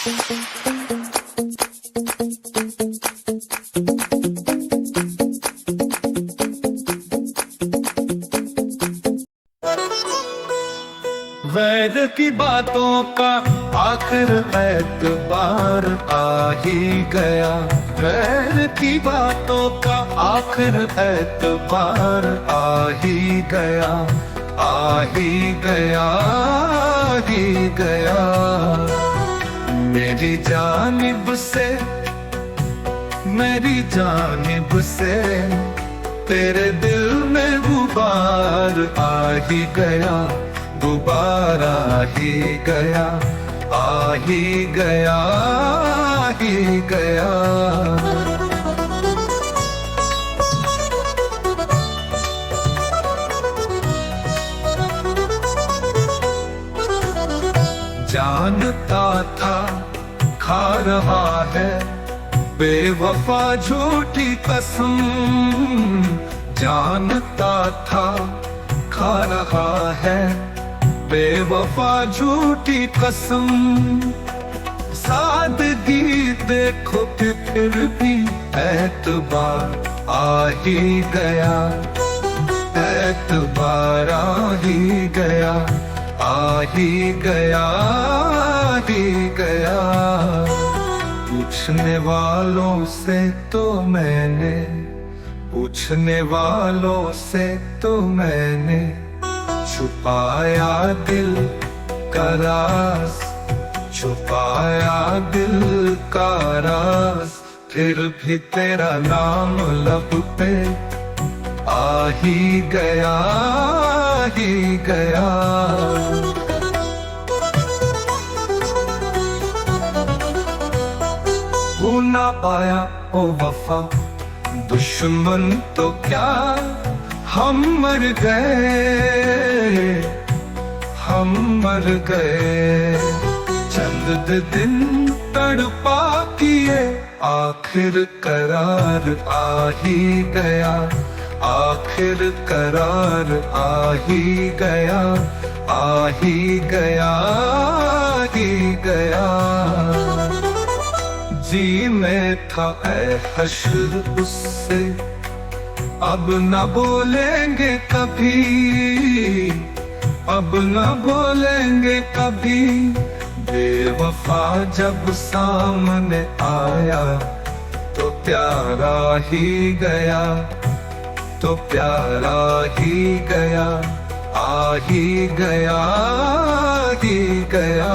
वैद की बातों का आखिर एतबार आ ही गया। वैद की बातों का आखिर एतबार आ ही गया, आ ही गया, आ ही गया। मेरी जानिब से, मेरी जानिब से तेरे दिल में गुबार आ ही गया, गुबारा ही गया, आ ही गया, आ ही गया। जानता था खा रहा है बेवफा झूठी कसम, जानता था खा रहा है बेवफा झूठी कसम। सादगी देखो कि फिर भी एतबार आ ही गया, एतबार आ ही गया, आ ही गया, आ ही गया। पूछने वालों से तो मैंने, पूछने वालों से तो मैंने छुपाया दिल का राज, छुपाया दिल का राज। फिर भी तेरा नाम लब पे आ ही गया, आ ही गया। भूल ना पाया ओ वफा, दुश्मन तो क्या हम मर गए, हम मर गए। चंद दिन तड़पा किए आखिर करार आ ही गया, आखिर करार आ ही गया, आ ही गया, आ ही गया। जी में था ऐ हश्र उससे, अब न बोलेंगे कभी, अब न बोलेंगे कभी। बेवफा जब सामने आया तो प्यारा ही गया, तो प्यारा ही गया, आ ही गया, आ ही गया।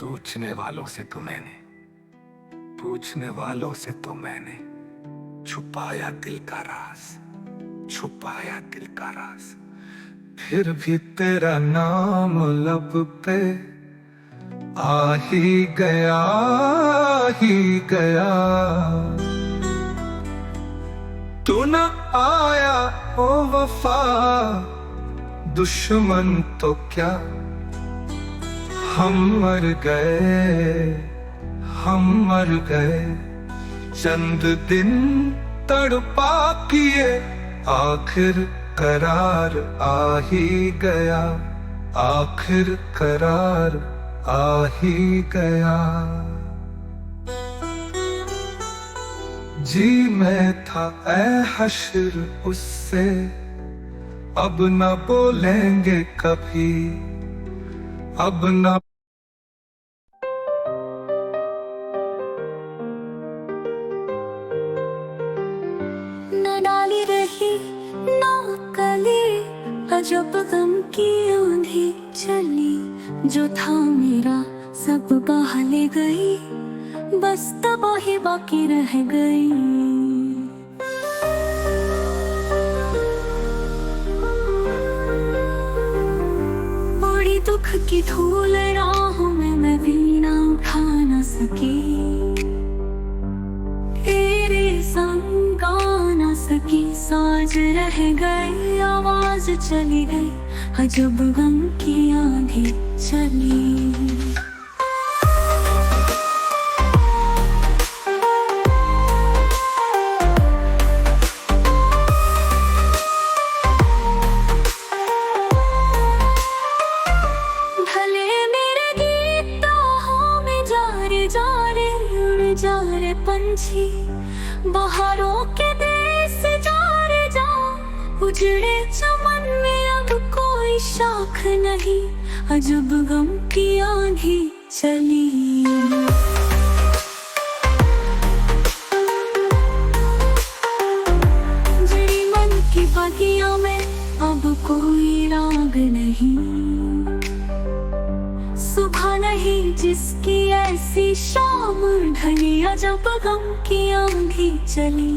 पूछने वालों से तो मैंने, पूछने वालों से तो मैंने छुपाया दिल का राज, छुपाया दिल का राज। फिर भी तेरा नाम लब पे आ ही गया, आ ही गया। तू न आया ओ वफा, दुश्मन तो क्या हम मर गए, हम मर गए। चंद दिन तड़पा किए आखिर करार आ ही गया, आखिर करार आ ही गया। जी में था ऐ हश्र उससे, अब न बोलेंगे कभी, अब न। न डाली रही ना कली, अजब गम की आंधी चली। जो था मेरा सब बहा ले गई, बस तबाही बाकी रह गई। बड़ी दुख की धूल राहों में मैं भी ना उठा न सकी, तेरे संग गा न सकी। साज रह गए, आवाज चली गई, अजब गम की आंधी चली। रे पंछी, बहारों के देश जा रे जा। उजड़े चमन में अब कोई शाख नहीं, अजब गम की आंधी चली। जड़ी मन की बगिया में अब कोई राग नहीं, सुबह नहीं जिसकी ऐसी शाम ढली। अजब गम की आंधी चली,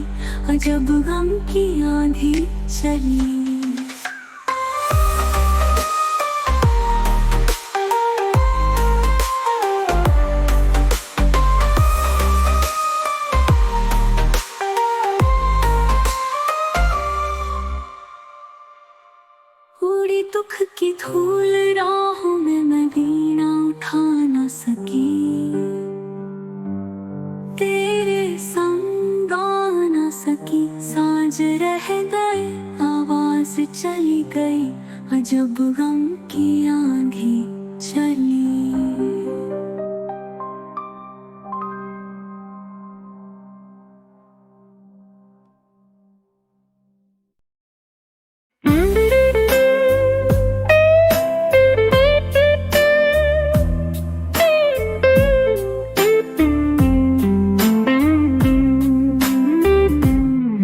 अजब गम की आंधी चली। उड़ी दुख की धूल राहों में मैं वीणा उठा न सकी, तेरे संग गा न सकी। साँझ रह गए, आवाज चली गई, अजब गम की आंधी चली।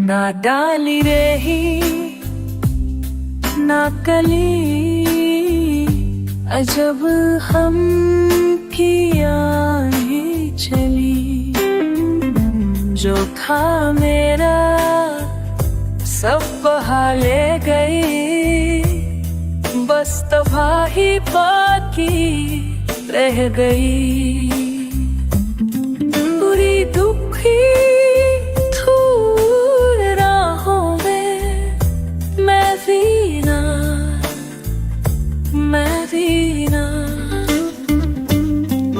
ना डाली रही ना कली, अजब हम की आंधी चली। जो था मेरा सब बहा ले गई, बस तबाही बाकी रह गई। बुरी दुखी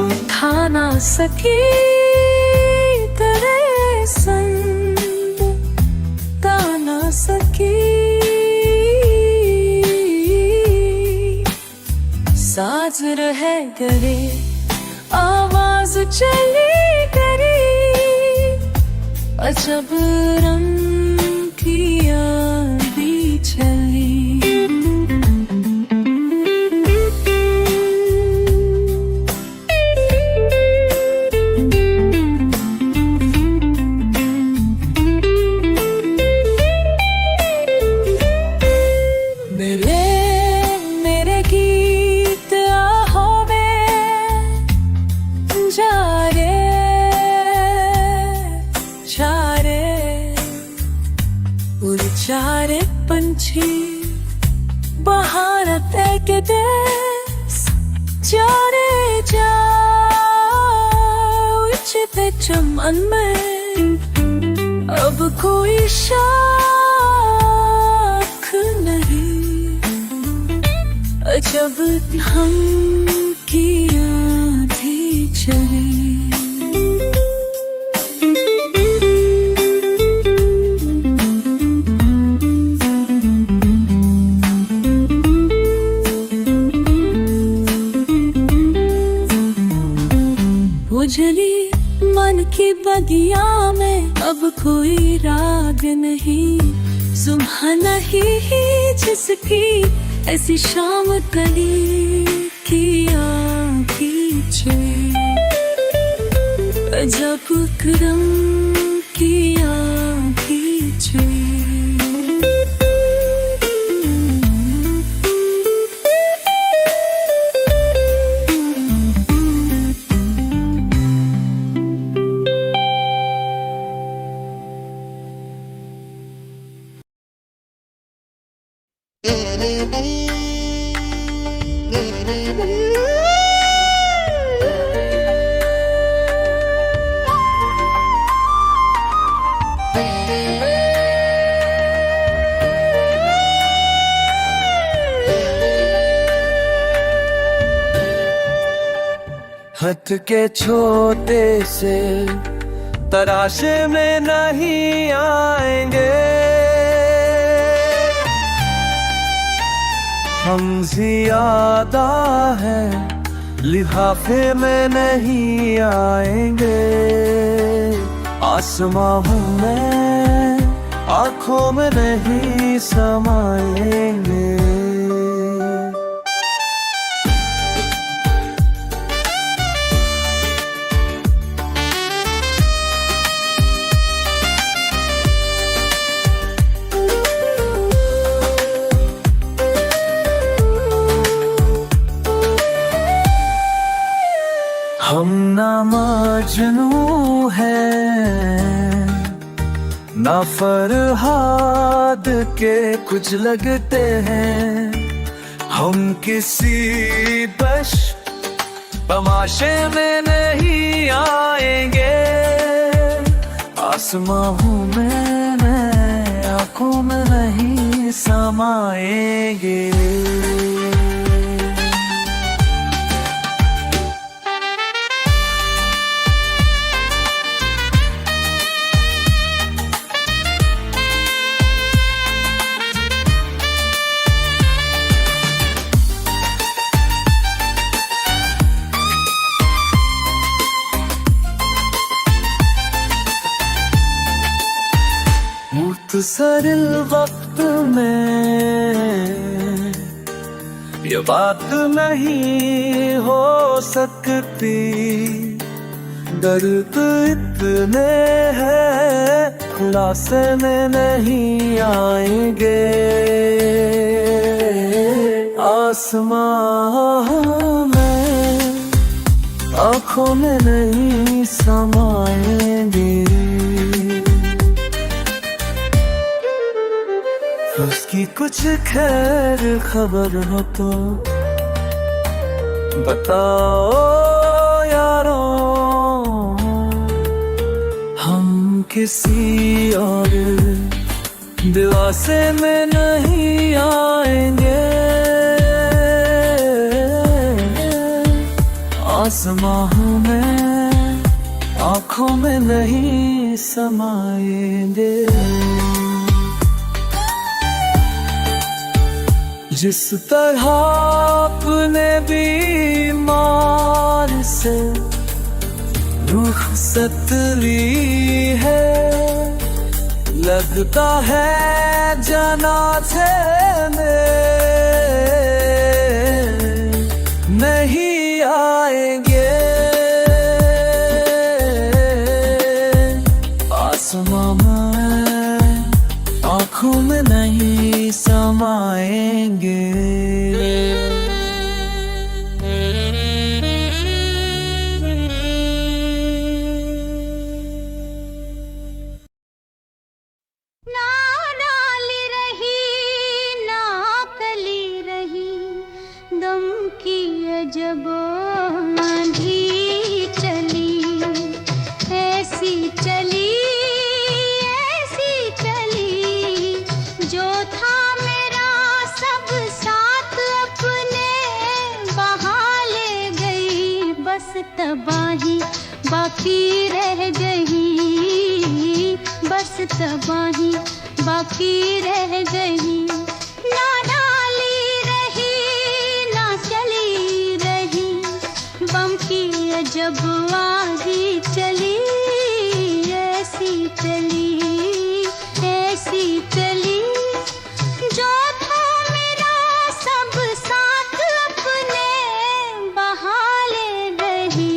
उठा ना सकी, तेरे संग गा ना सकी। साज रह गए, आवाज चली गई, अजब रंग की आंधी चली। चारे पंछी बहार के देश जा रे जा। उछते चमन में अब कोई शाख नहीं, अजब हम की आंधी चली। उजली मन की बगिया में अब कोई राग नहीं, सुबह नहीं जिसकी ऐसी शाम कली की आंधी चली। अजब गम की आंधी चली। हथ के छोटे से तराशे में नहीं आएंगे, हम ज़ियादा हैं लिफाफे में नहीं आएंगे। आसमां हूँ मैं, आँखों में नहीं समाएंगे। हम ना मजनू हैं, ना फरहाद के कुछ लगते हैं। हम किसी बश तमाशे में नहीं आएंगे। आसमां हूँ मैं, आँखों में नहीं समाएंगे। मुख्तसरिल वक्त में ये बात नहीं हो सकती। दर्द इतने हैं, खुलासे में नहीं आएंगे। आसमां में, आँखों में नहीं समाएंगे। उसकी कुछ खैर खबर हो तो बताओ यारों, हम किसी और दिलासे में नहीं आएंगे। आसमां हूँ मैं, आँखों में नहीं समाएंगे। जिस तरह अपने बीमार से रुखसत ली है, लगता है जनाज़े में नहीं आएंगे। आसमां में, आँखों में नहीं समाएंगे। ना डाली रही ना कली रही, दम की अजब आंधी चली। ऐसी चली ऐसी चली, जो था मेरा सब साथ अपने बहा ले गई। बस तबाही बाकी रह गई, बस तबाही बाकी रह गई। ना डाली रही ना चली रही, बम की अजब आंधी चली। ऐसी चली ऐसी चली, जो था मेरा सब साथ अपने बहा ले गई।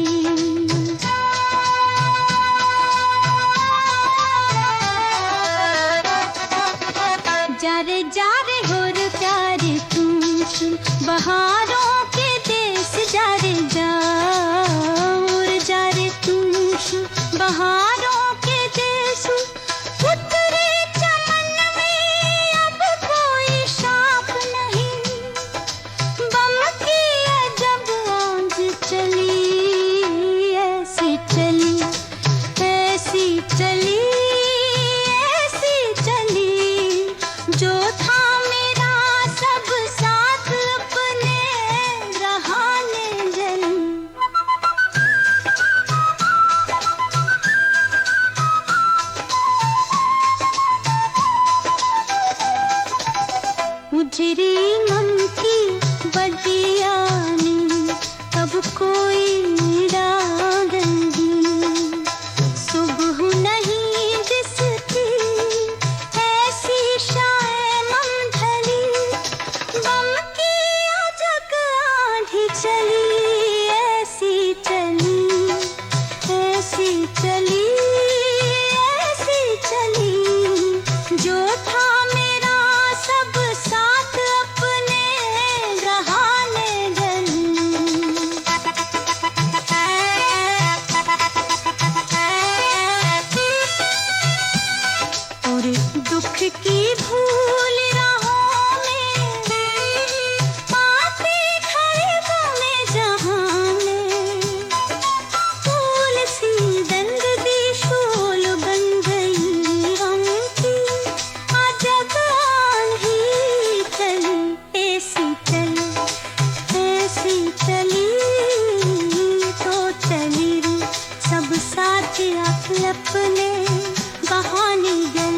जारे जारे होर प्यारे तुम सुन, बहारों के देश जारे जाओ। जारे तुम सुन, बहारों के देश। उतरे चमन में अब कोई शाख नहीं, बम की अजब आंध चली। ऐसी चली ऐसी चली ऐसी चली, जो था आँख की भूल राहों में पाते खड़े में जहाँ में फूल सी दंड दी शूल बन गई हम की अजब आंधी चली ऐसी चली तो चली सब साथ अपने बहाने गए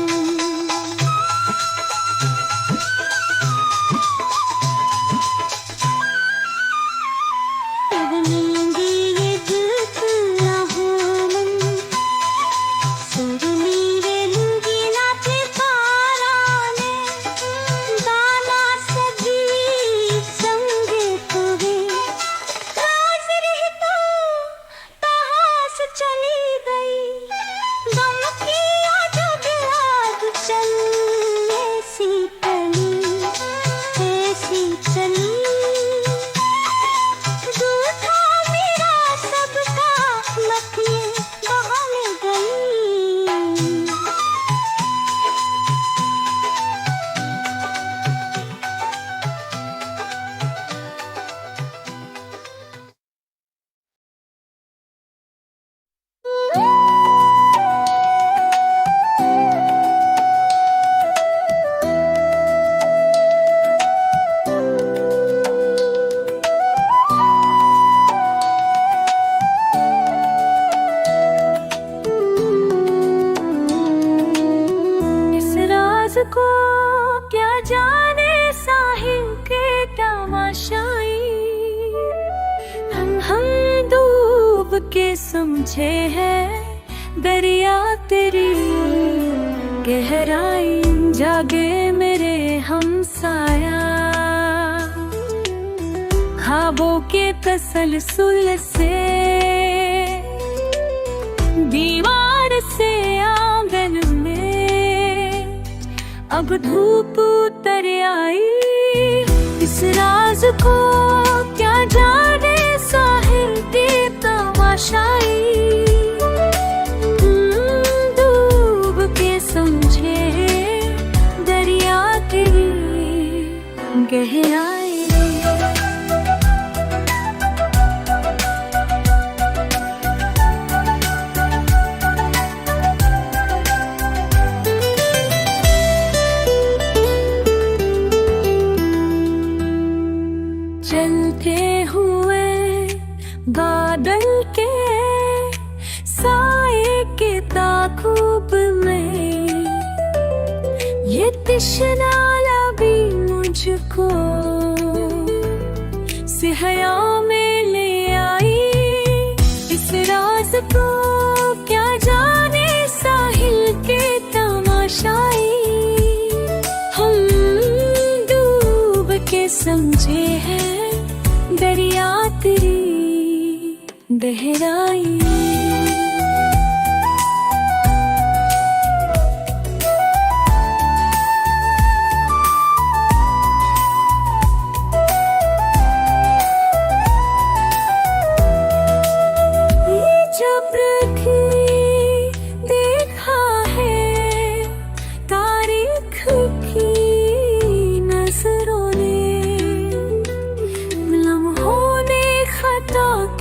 को क्या जाने साहिल के तमाशाई हम डूब के समझे हैं दरिया तेरी गहराई जागे मेरे हमसाया ख्वाबों के तसलसल से दीवार से आंगन में अब धूप उतर आई इस राज को क्या जाने साहिल की तमाशाई डूब के समझे दरिया तेरी गहराई चलते हुए बादल के साए के ताक़ुब में ये तृष्णा लगी मुझको सिहया में ले आई इस राज को क्या जाने साहिल के तमाशाई हम डूब के समझे हैं दरिया तेरी गहराई देखा है तारीख की नजरों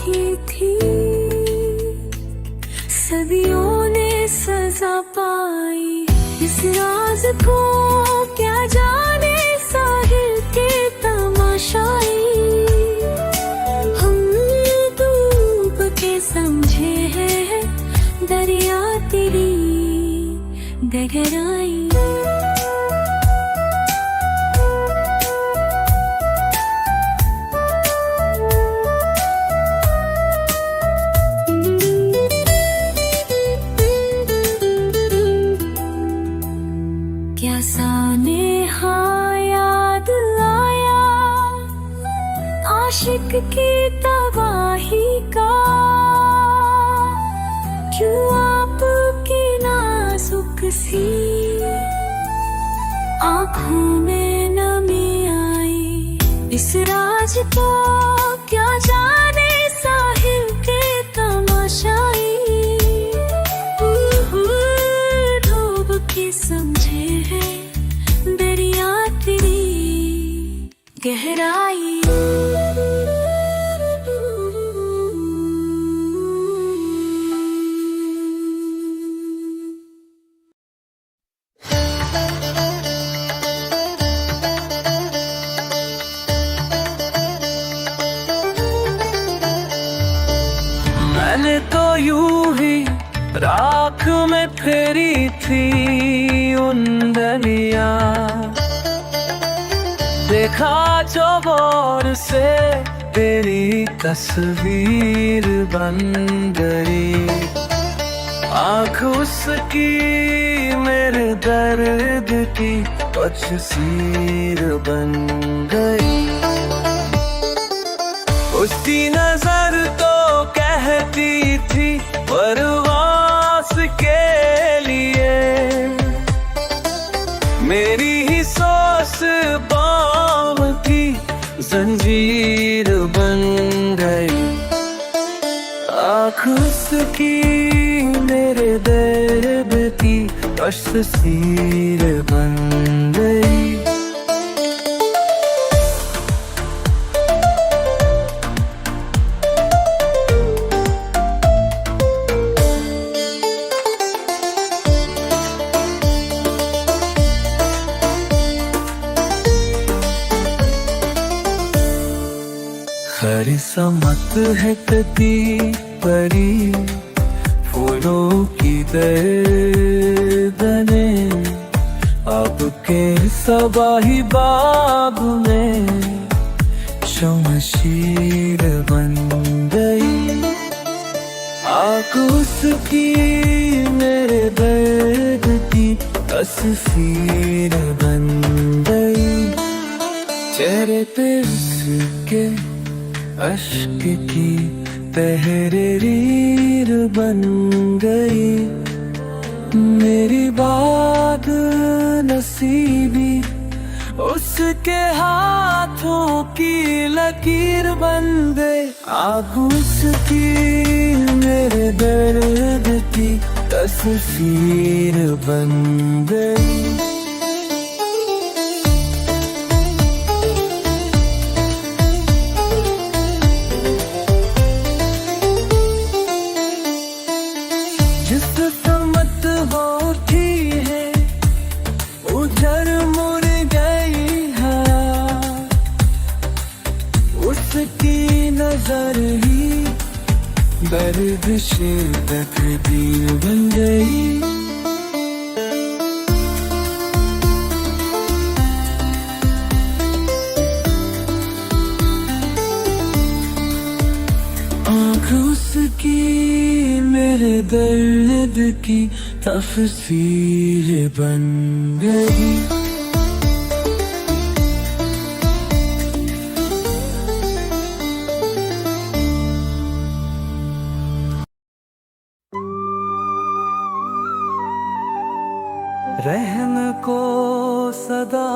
की थी सदियों ने सजा पाई इस राज को क्या जाने साहिल के तमाशाई हम डूब के समझे हैं दरिया तेरी गहराई क्या सानेहा याद आया आशिक की तबाही का क्यों आपकी नाजुक सी आँखों में नमी आई इस राज को क्या जाने साहिल के तमाशाई डूब के समझे हैं गहराई। मैंने तो यूं ही राख में फेरी थी उंदनिया, देखा जो गौर से तेरी तस्वीर बन गई। आँख उसकी मेरे दर्द की तस्वीर बन गई। उसकी नजर तो कहती थी परवास के लिए, मेरी ही सांस बाम की जंजीर बन गई। आँख उसकी मेरे दर्द की तस्वीर बन गई। समत है कती परी फूलों की दर्दने, अब के सबाही बाग में शमशीर बन गई। आँख उसकी मेरे दर्द की तस्वीर बन गई। चेहरे पे उसके अश्क की तहरीर बन गई। मेरी बात नसीबी उसके हाथों की लकीर बन गई। आँख उसकी मेरे दर्द की तस्वीर बन गई। नजर ही दर्द शिद्दत दी बन गई। आँख उसकी मेरे दर्द की तस्वीर बन गई। रहम को सदा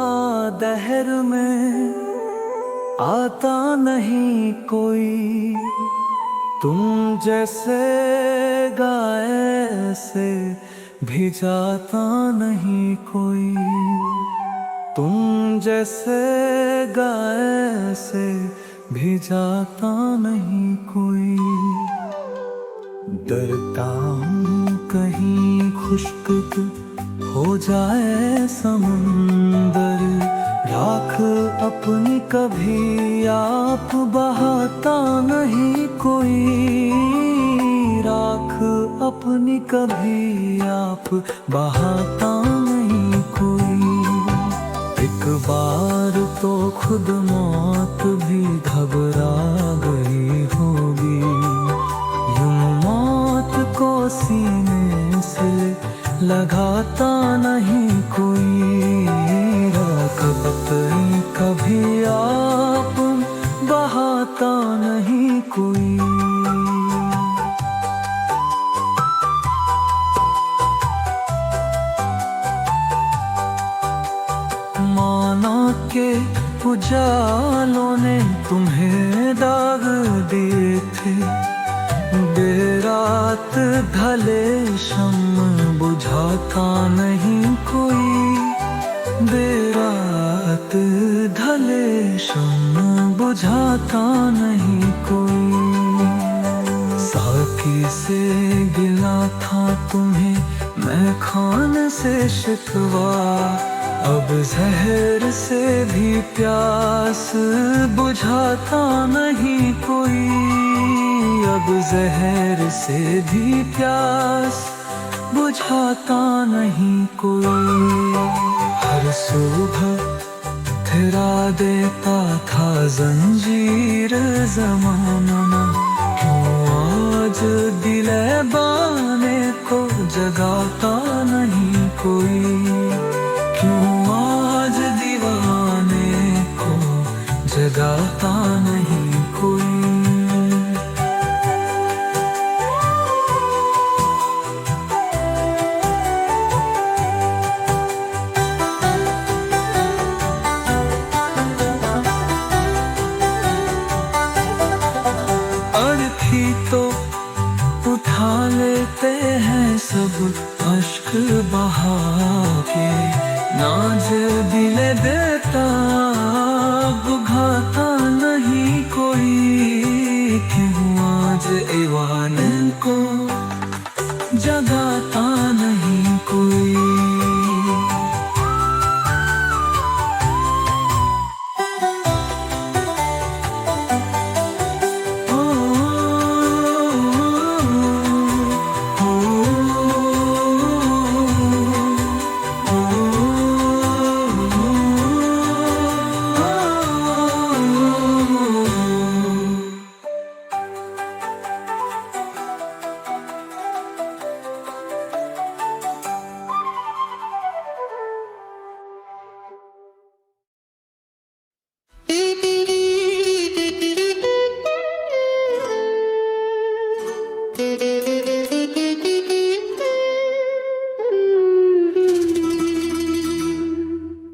दहर में आता नहीं कोई, तुम जैसे गाए से भी जाता नहीं कोई। तुम जैसे गाए से भी जाता नहीं कोई। डरता हूँ कहीं खुश्क हो जाए समुंदर, राख अपनी कभी आप बहाता नहीं कोई। राख अपनी कभी आप बहाता नहीं कोई। एक बार तो खुद मौत भी घबरा गई होगी, यूं मौत को सीने से लगाता नहीं कोई। राख अपनी कभी आप बहाता नहीं कोई। माना के उजालों ने तुम्हें दाग दिए थे, बेरात ढले शम्म बुझाता नहीं कोई। बेरात ढले शम्म बुझाता नहीं कोई। साकी से गिला था तुम्हें मैं खाने से शिकवा, अब जहर से भी प्यास बुझाता नहीं कोई। अब जहर से भी प्यास बुझाता नहीं कोई। हर सुबह फिरा देता था जंजीर ज़माना, क्यों आज दिले बाने को जगाता नहीं कोई। क्यों आज दीवाने को जगाता नहीं कोई। तो उठा लेते हैं सब अश्क बहा के, नाज दिले देता बुझाता नहीं कोई। क्यों आज ईवाने को जगाता नहीं कोई।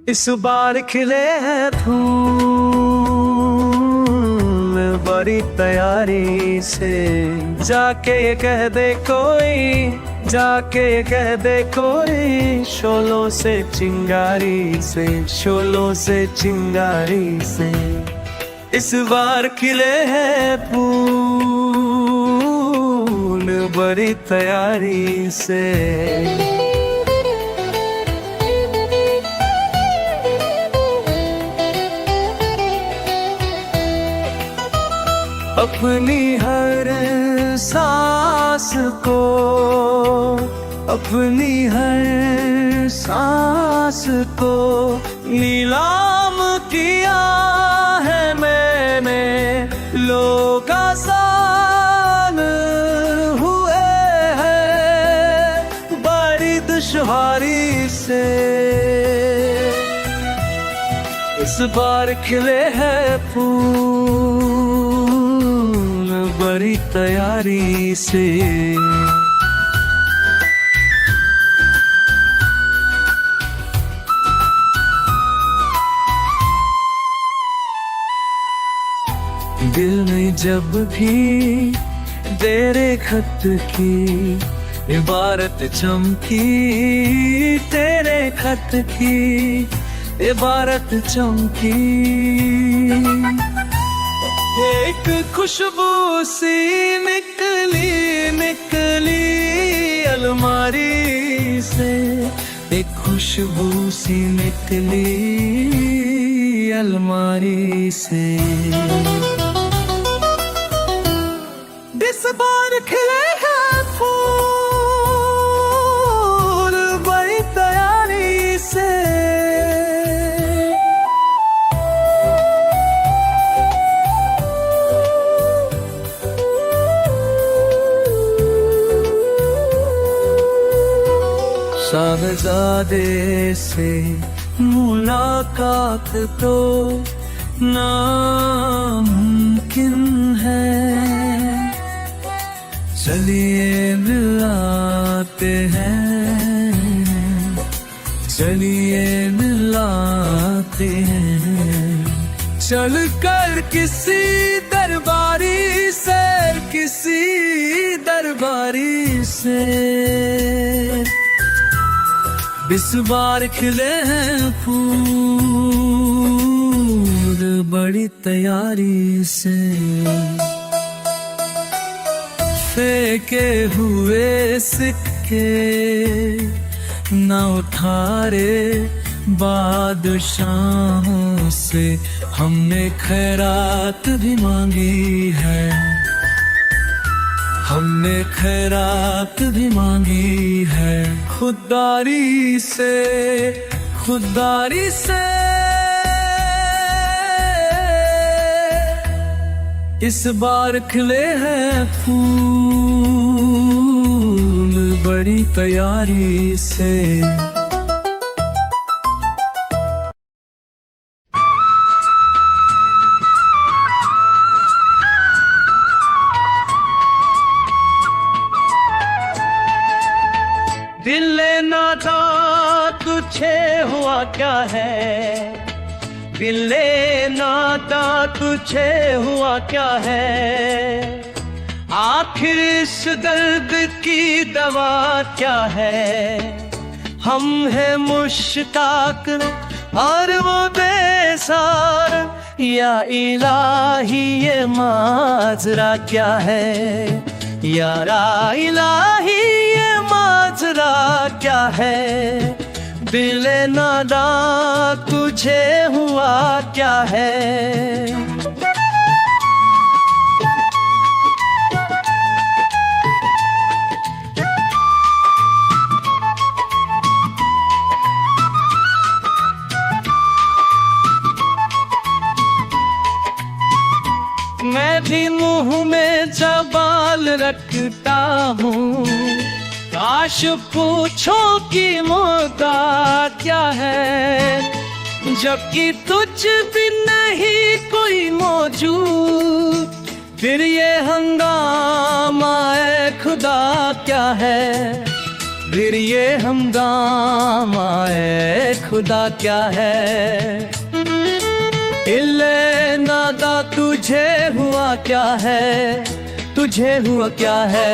इस बार खिले हैं फूल बड़ी तैयारी से, जाके कह दे कोई, जाके कह दे कोई, शोलों से चिंगारी से, शोलों से चिंगारी से। इस बार खिले हैं फूल बड़ी तैयारी से। अपनी हर सांस को, अपनी हर सांस को नीलाम किया है मैंने। लोग आसान हुए हैं बड़ी दुश्वारी से। इस बार खिले हैं फूल बड़ी तैयारी से। दिल ने जब भी तेरे खत की इबारत चमकी, तेरे खत की इबारत चमकी। एक खुशबू सी निकली निकली अलमारी से, एक खुशबू सी निकली अलमारी से। इस बार खिले हैं फूल बड़ी तैयारी से। साहज़ादे से मुलाकात तो नामुमकिन है, चलिए मिलाते हैं, चलिए मिलाते हैं। चल कर किसी दरबारी से, किसी दरबारी से। इस बार खिले हैं फूल बड़ी तैयारी से, फेंके हुए सिक्के न उठारे बादशाहों से, हमने खैरात भी मांगी है, हमने खैरात भी मांगी है। खुददारी से, खुददारी से इस बार खिले हैं फूल बड़ी तैयारी से। दिल नादा तुझे हुआ क्या है, दिल नादा तुझे हुआ क्या है, आखिर इस दर्द की दवा क्या है। हम हैं मुश्ताक और वो बेसार, या इलाही ये माजरा क्या है, या इलाही ये माजरा क्या है। दिल नादा तुझे हुआ क्या है। मैं भी मुंह में ज़बान रखता हूँ, काश पूछो कि मुद्दा क्या है, जबकि तुझ भी नहीं कोई मौजूद। फिर ये हंगामा ए खुदा क्या है, फिर ये हंगामा ए खुदा क्या है। इल्ले नादा तुझे हुआ क्या है, तुझे हुआ क्या है।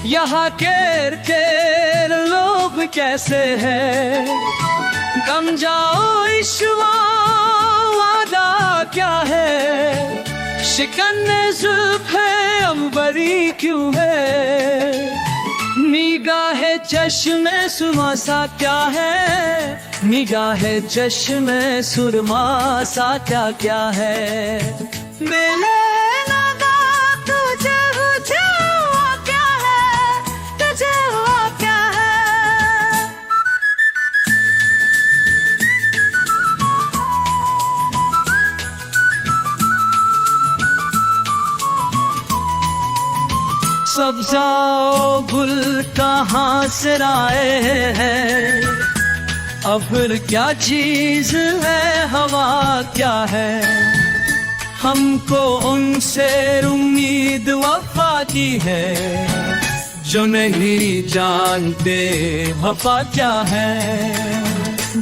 यहाँ के लोग कैसे हैं, कम जाओ इश्वा वादा क्या है। शिकन्ने जुल्फ़े अंबरी क्यों है, निगाहे चश्मे सुरमा सा क्या है, निगाहे चश्मे सुरमा सा क्या क्या है। मेरे नादा तुझे हुआ क्या है, तुझे हुआ क्या है। सब जाओ गुल कहाँ से लाए हैं, अब फिर क्या चीज है, हवा क्या है। हमको उनसे उम्मीद वफा की है, जो नहीं जानते वफा क्या है।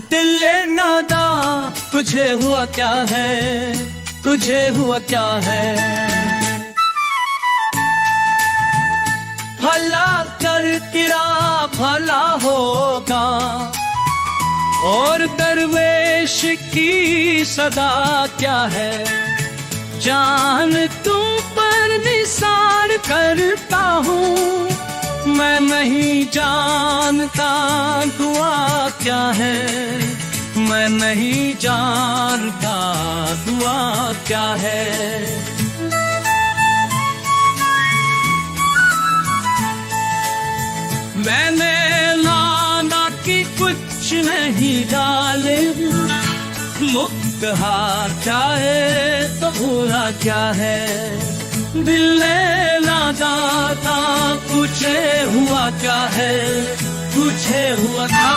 दिल नादा तुझे हुआ क्या है, तुझे हुआ क्या है। भला कर तेरा भला होगा, और दरवेश की सदा क्या है। जान तुम पर निसार करता हूँ, मैं नहीं जानता दुआ क्या है, मैं नहीं जानता दुआ क्या है। मैंने लाना कि कुछ नहीं डाले, मुक्त हार चाहे तो बुरा क्या है। दिल ने लादा था तुझे हुआ क्या है, तुझे हुआ था।